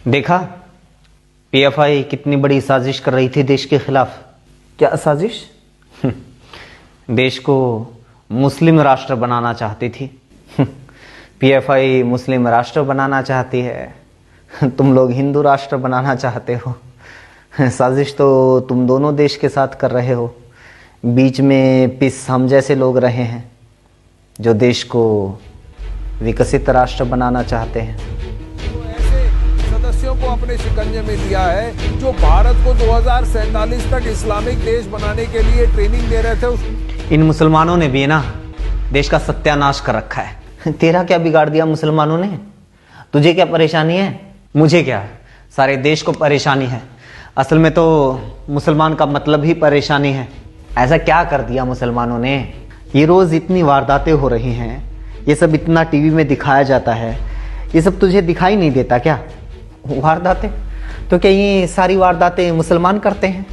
देखा पीएफआई कितनी बड़ी साजिश कर रही थी देश के खिलाफ। क्या साजिश? देश को मुस्लिम राष्ट्र बनाना चाहती थी। पीएफआई मुस्लिम राष्ट्र बनाना चाहती है, तुम लोग हिंदू राष्ट्र बनाना चाहते हो। साजिश तो तुम दोनों देश के साथ कर रहे हो। बीच में पिस हम जैसे लोग रहे हैं जो देश को विकसित राष्ट्र बनाना चाहते हैं। तो ऐसे सदस्यों को अपने शिकंजे में लिया है जो भारत को 2047 तक इस्लामिक देश बनाने के लिए ट्रेनिंग दे रहे थे। इन मुसलमानों ने भी ना देश का सत्यानाश कर रखा है। तेरा क्या बिगाड़ दिया मुसलमानों ने? तुझे क्या परेशानी है? मुझे क्या, सारे देश को परेशानी है। असल में तो मुसलमान का मतलब ही परेशानी है। ऐसा क्या कर दिया मुसलमानों ने? ये रोज इतनी वारदातें हो रही हैं, ये सब इतना टीवी में दिखाया जाता है, ये सब तुझे दिखाई नहीं देता क्या? वारदातें तो क्या ये सारी वारदातें मुसलमान करते हैं?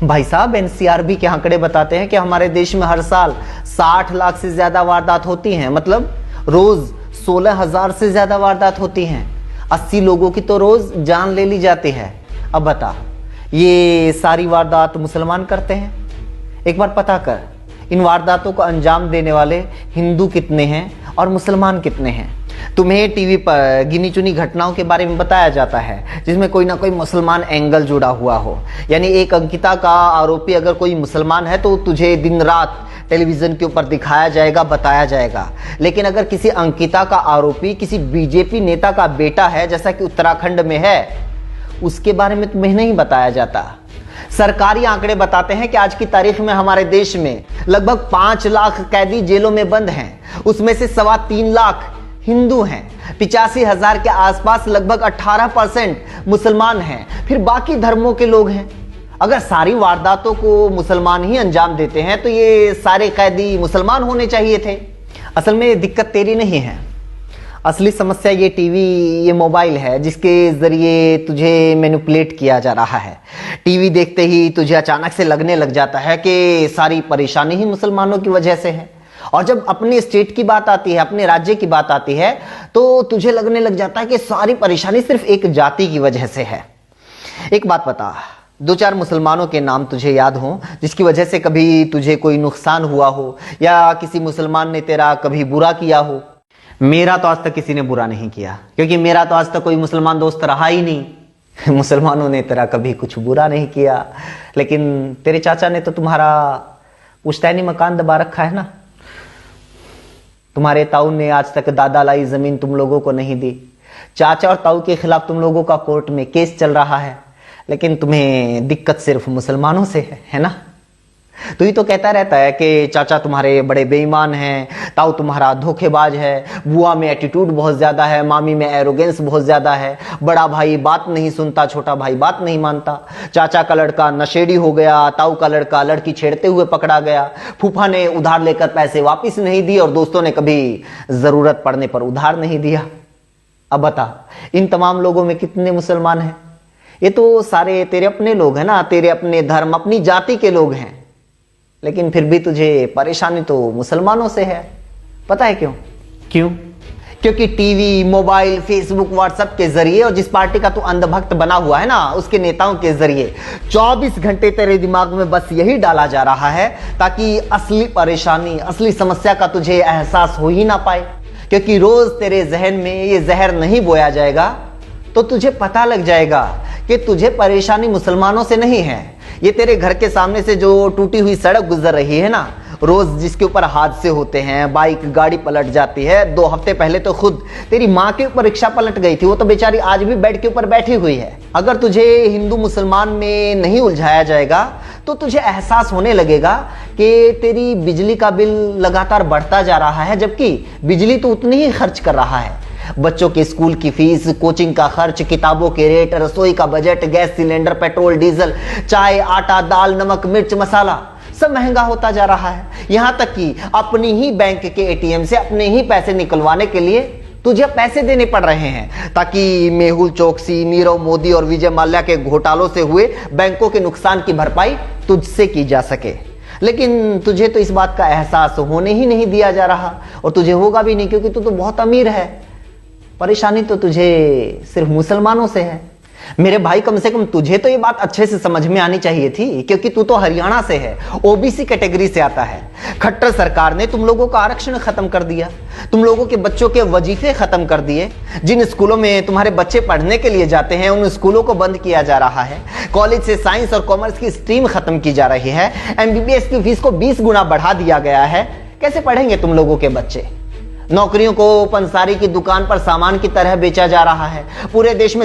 भाई साहब, एनसीआरबी के आंकड़े बताते हैं कि हमारे देश में हर साल 60 लाख से ज्यादा वारदात होती हैं। मतलब रोज 16,000 से ज्यादा वारदात होती हैं। 80 लोगों की तो रोज जान ले ली जाती है। अब बता, ये सारी वारदात मुसलमान करते हैं? एक बार पता कर, इन वारदातों को अंजाम देने वाले हिंदू कितने हैं और मुसलमान कितने हैं? तुम्हें टीवी पर गिनी चुनी घटनाओं के बारे में बताया जाता है जिसमें कोई ना कोई मुसलमान एंगल जुड़ा हुआ हो। यानी एक अंकिता का आरोपी अगर कोई मुसलमान है तो तुझे दिन रात टेलीविजन के ऊपर दिखाया जाएगा, बताया जाएगा। लेकिन अगर किसी अंकिता का आरोपी किसी बीजेपी नेता का बेटा है, जैसा कि उत्तराखंड में है, उसके बारे में तुम्हें नहीं बताया जाता। सरकारी आंकड़े बताते हैं कि आज की तारीख में हमारे देश में लगभग 5 लाख कैदी जेलों में बंद हैं। उसमें से 3.25 लाख हिंदू हैं। 85,000 के आसपास लगभग 18% मुसलमान हैं। फिर बाकी धर्मों के लोग हैं। अगर सारी वारदातों को मुसलमान ही अंजाम देते हैं तो ये सारे कैदी मुसलमान होने चाहिए थे। असल में दिक्कत तेरी नहीं है, असली समस्या ये टीवी, ये मोबाइल है जिसके जरिए तुझे मैनिपुलेट किया जा रहा है। टीवी देखते ही तुझे अचानक से लगने लग जाता है कि सारी परेशानी ही मुसलमानों की वजह से है। और जब अपने स्टेट की बात आती है, अपने राज्य की बात आती है, तो तुझे लगने लग जाता है कि सारी परेशानी सिर्फ एक जाति की वजह से है। एक बात बता, 2-4 मुसलमानों के नाम तुझे याद हो जिसकी वजह से कभी तुझे कोई नुकसान हुआ हो या किसी मुसलमान ने तेरा कभी बुरा किया हो? मेरा तो आज तक किसी ने बुरा नहीं किया, क्योंकि मेरा तो आज तक कोई मुसलमान दोस्त रहा ही नहीं। मुसलमानों ने तेरा कभी कुछ बुरा नहीं किया, लेकिन तेरे चाचा ने तो तुम्हारा पुश्तैनी मकान दबा रखा है ना। तुम्हारे ताऊ ने आज तक दादा लाई जमीन तुम लोगों को नहीं दी। चाचा और ताऊ के खिलाफ तुम लोगों का कोर्ट में केस चल रहा है, लेकिन तुम्हें दिक्कत सिर्फ मुसलमानों से है ना। तू ही तो कहता रहता है कि चाचा तुम्हारे बड़े बेईमान हैं, ताऊ तुम्हारा धोखेबाज है, बुआ में एटीट्यूड बहुत ज्यादा है, मामी में एरोगेंस बहुत ज्यादा है, बड़ा भाई बात नहीं सुनता, छोटा भाई बात नहीं मानता, चाचा का लड़का नशेड़ी हो गया, ताऊ का लड़का लड़की छेड़ते हुए पकड़ा गया, फूफा ने उधार लेकर पैसे वापिस नहीं दिए और दोस्तों ने कभी जरूरत पड़ने पर उधार नहीं दिया। अब बता, इन तमाम लोगों में कितने मुसलमान हैं? ये तो सारे तेरे अपने लोग हैं ना, तेरे अपने धर्म, अपनी जाति के लोग हैं। लेकिन फिर भी तुझे परेशानी तो मुसलमानों से है। पता है क्यों? क्योंकि टीवी, मोबाइल, फेसबुक, व्हाट्सएप के जरिए और जिस पार्टी का तू अंधभक्त बना हुआ है ना, उसके नेताओं के जरिए 24 घंटे तेरे दिमाग में बस यही डाला जा रहा है ताकि असली परेशानी, असली समस्या का तुझे एहसास हो ही ना पाए। क्योंकि रोज तेरे जहन में ये जहर नहीं बोया जाएगा तो तुझे पता लग जाएगा कि तुझे परेशानी मुसलमानों से नहीं है। ये तेरे घर के सामने से जो टूटी हुई सड़क गुजर रही है ना, रोज जिसके ऊपर हादसे होते हैं, बाइक गाड़ी पलट जाती है। 2 हफ्ते पहले तो खुद तेरी माँ के ऊपर रिक्शा पलट गई थी, वो तो बेचारी आज भी बेड के ऊपर बैठी हुई है। अगर तुझे हिंदू मुसलमान में नहीं उलझाया जाएगा तो तुझे एहसास होने लगेगा कि तेरी बिजली का बिल लगातार बढ़ता जा रहा है, जबकि बिजली तो उतनी ही खर्च कर रहा है। बच्चों के स्कूल की फीस, कोचिंग का खर्च, किताबों के रेट, रसोई का budget, gas cylinder, petrol diesel, चाय, आटा, दाल, नमक, मिर्च, मसाला सब महंगा होता जा रहा है। यहां तक कि अपनी ही बैंक के एटीएम से अपने ही पैसे निकलवाने के लिए तुझे पैसे देने पड़ रहे हैं ताकि मेहुल चोकसी, नीरव मोदी और विजय माल्या के घोटालों से हुए बैंकों के नुकसान की भरपाई तुझसे की जा सके। लेकिन तुझे तो इस बात का एहसास होने ही नहीं दिया जा रहा, और तुझे होगा भी नहीं, क्योंकि तू तो बहुत अमीर है। परेशानी तो तुझे सिर्फ मुसलमानों से है। मेरे भाई कम से कम तुझे तो ये बात अच्छे से समझ में आनी चाहिए थी, क्योंकि तू तो हरियाणा से है, ओबीसी कैटेगरी से आता है। खट्टर सरकार ने तुम लोगों का आरक्षण खत्म कर दिया, तुम लोगों के बच्चों के वजीफे खत्म कर दिए। जिन स्कूलों में तुम्हारे बच्चे पढ़ने के लिए जाते हैं उन स्कूलों को बंद किया जा रहा है। कॉलेज से साइंस और कॉमर्स की स्ट्रीम खत्म की जा रही है। एमबीबीएस की फीस को 20 गुना बढ़ा दिया गया है। कैसे पढ़ेंगे तुम लोगों के बच्चे? नौकरियों को पंसारी की दुकान पर सामान की तरह बेचा जा रहा है। पूरे देश में